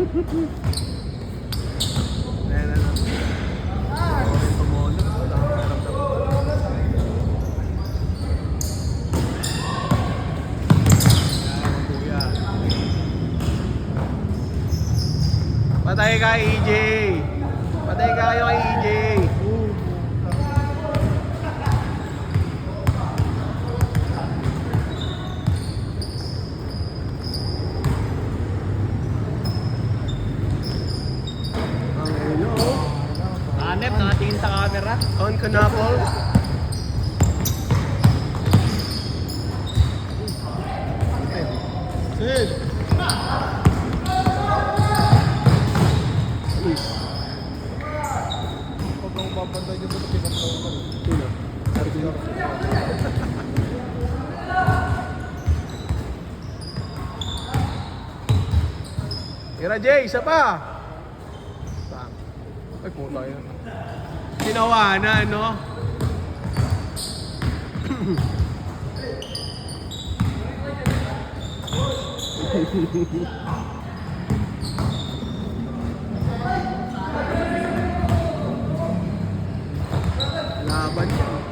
Ayan na lang. Sorry, tumulo. Wala akong naramdaman. Ayan, kuya. Patay ka, EJ! Patay ka kayo kay EJ! Hanep, nakatingin sa camera. On ka na, Paul. Sid! Uy. Pag ang babanda dito sa pinagtawa ko. Sino? Sergio. Tira, Jay! Isa pa! Saan? Ay, puta yun. Tinawanan, no? Laban yan.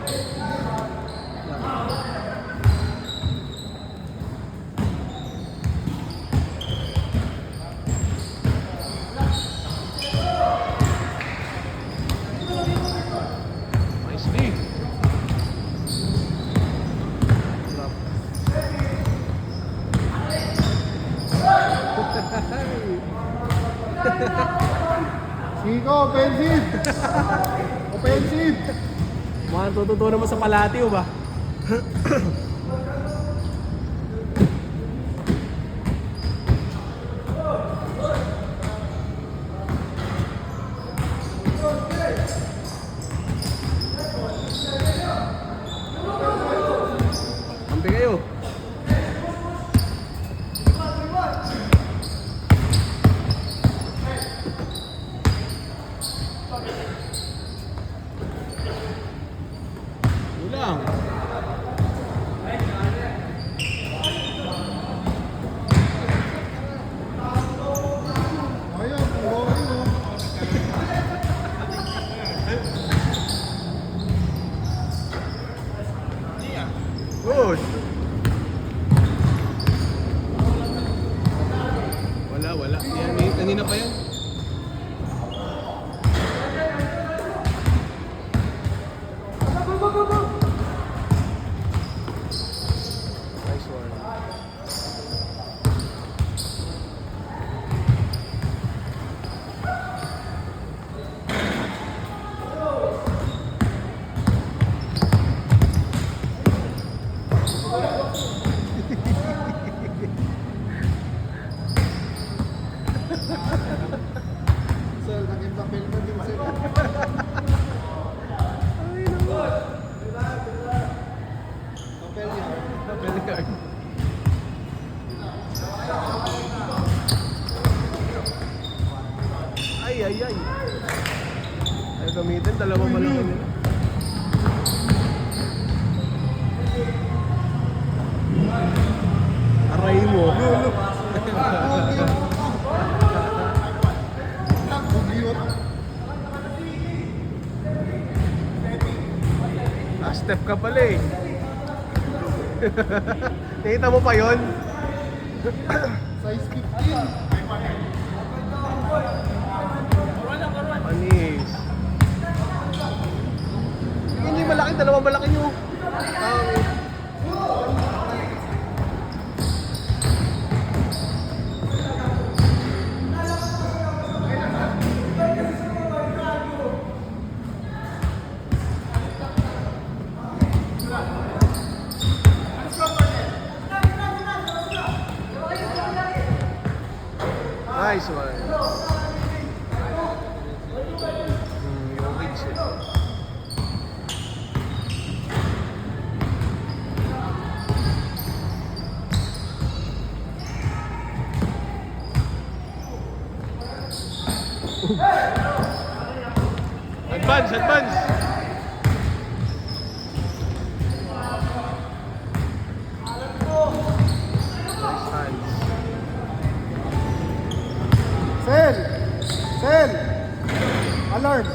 Nicely. Chico, offensive! Offensive! Mukhang tututunan mo sa Palatio ba? Kampi kayo. Ulang. Ayun, okay mo. Good. Wala. Yan, kanina pa yan. Nice one. Sir, naging papel mo din, sir. Papel niya. Ay. Ay, gamitin. Dalawang malaki nila. Aray mo. Bugyot. Last step ka pala eh. Nakita mo pa yon? Size 15. Anis. Hindi malaki, dalawang malaki nyo. Nice one. Yung wings eh. Advance. Nice hands. Sel! Sel! Alarm!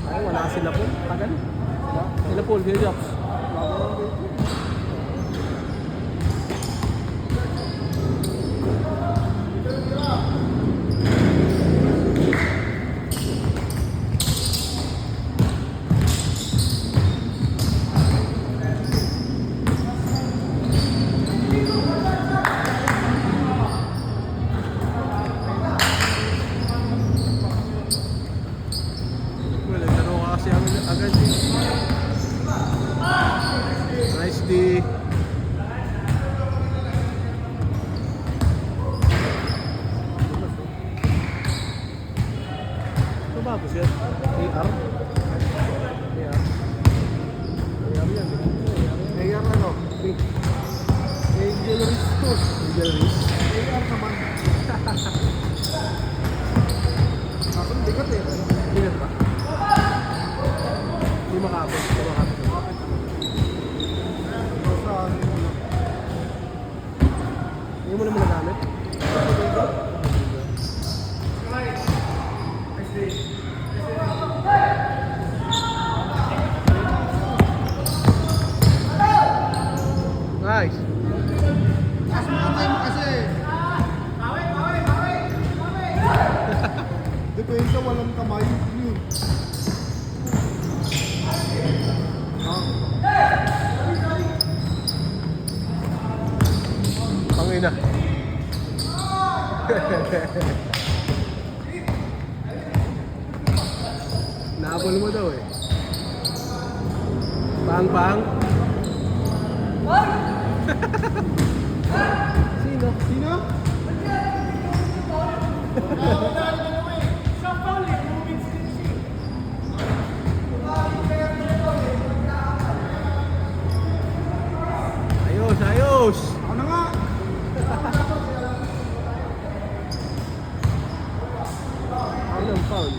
Ay, wala sila po. Tagal. Sila po, sila Jobs. Well, nagtaro ka kasi agad eh. Nice D. Ito ba po siya? AR? AR? AR yan eh. Mayor ano? Angel Risto. Angel Reese. AR naman. Kaso bigat eh. Ingat ba? Hindi makapit. Hindi makapit. Sa ano? Hindi mo naman nagamit? Nice. Kaso matay mo kasi. Depende walang kamay. Yun. Pangina. Nahabol mo daw eh. Bang. Sino? Sino? Ayos. Ako na nga. Ano ang foul?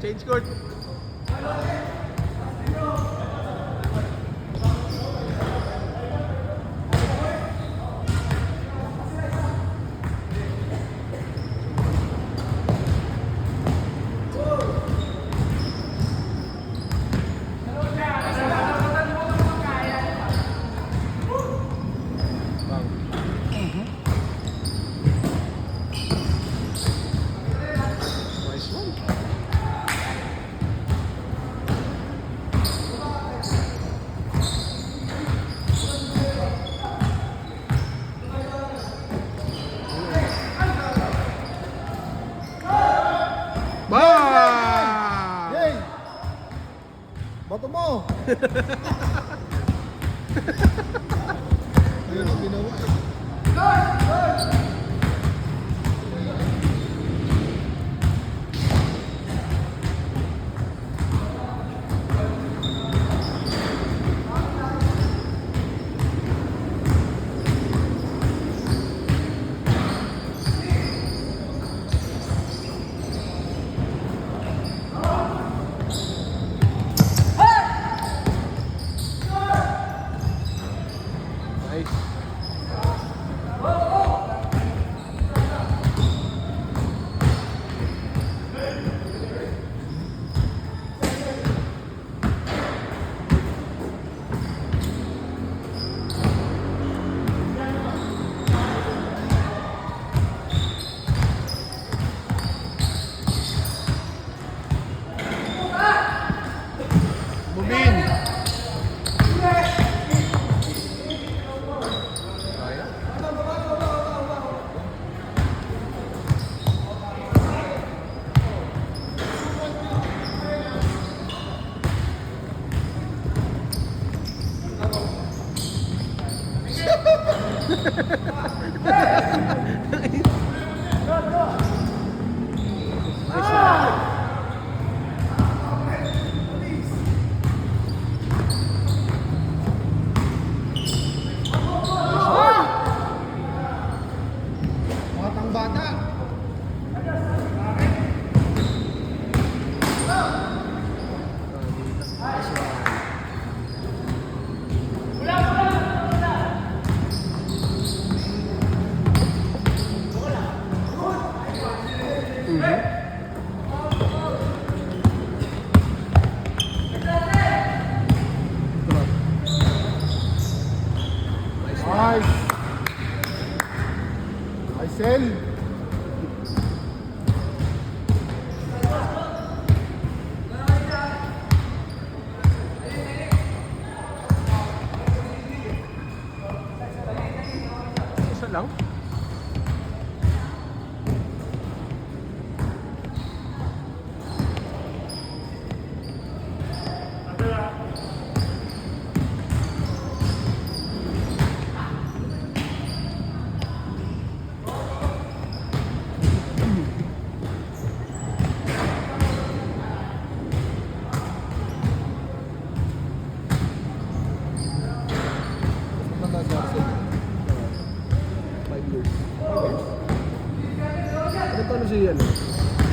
Change court. Nice one. Bang! Yay! Bato mo! Ayun ang ginawa eh. Nice.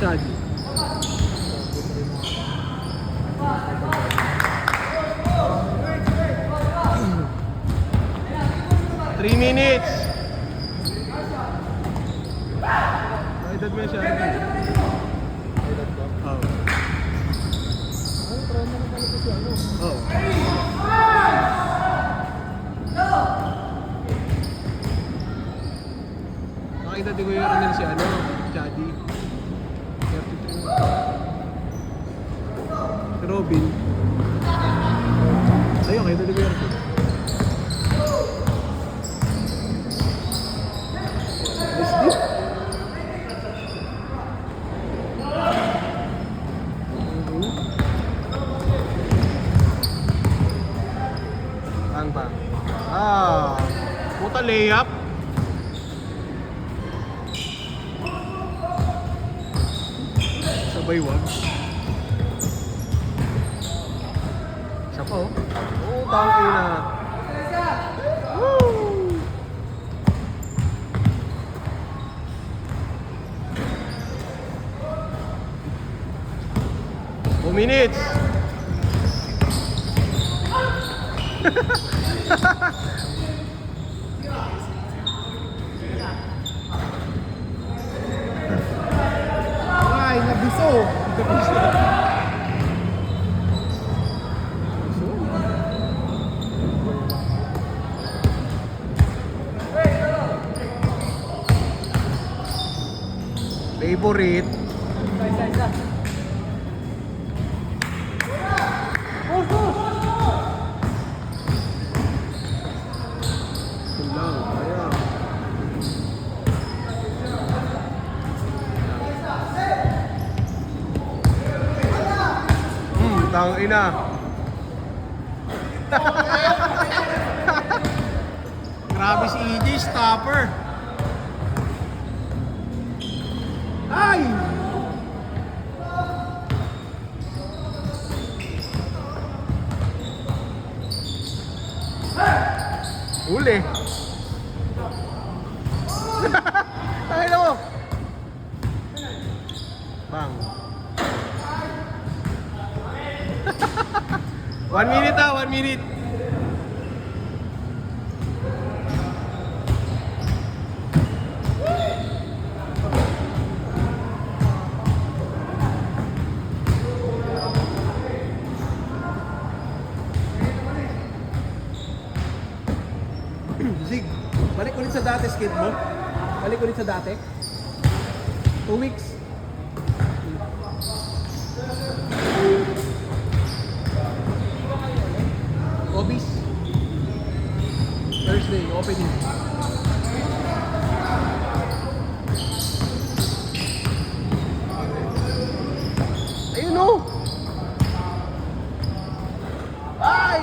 Chad. 3 minutes. Edad mo siya. Edad ko. Oo. Ano, try mo na pala ito si ano. Oo. Nakita di ko yung ano si ano, Chadi. 33. Si Robin. Ayun, kita di ko yung Bang. Ah, puta layup. Sabay wag. Isa pa oh. Oo, tangin na. Woo! Two minutes. Ay, nabiso. Favorite. Lang, kaya. Tangina. Grabe si EJ, stopper. Ay! Uli. Ay, mo. Bang. 1 minute 1 minute. Zig, balik ulit sa dati skate mo. Balik ulit sa dati. 2 weeks. Obis. Thursday, opening. Ayun o. Ay!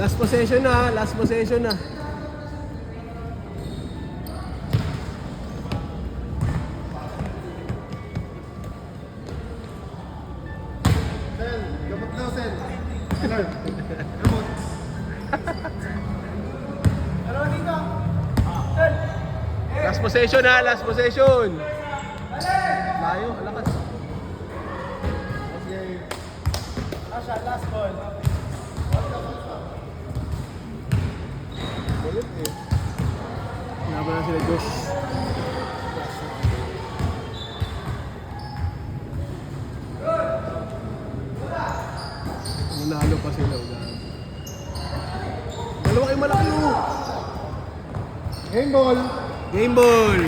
Last possession na, last possession na. Sel, gamot daw, Sel. Sel, gamot. Last possession na, last possession. Layo, alakas. Galit eh. Laban na sila Josh. Nanalo pa sila. Dalawa kayo malaki oh. Game ball. Game ball.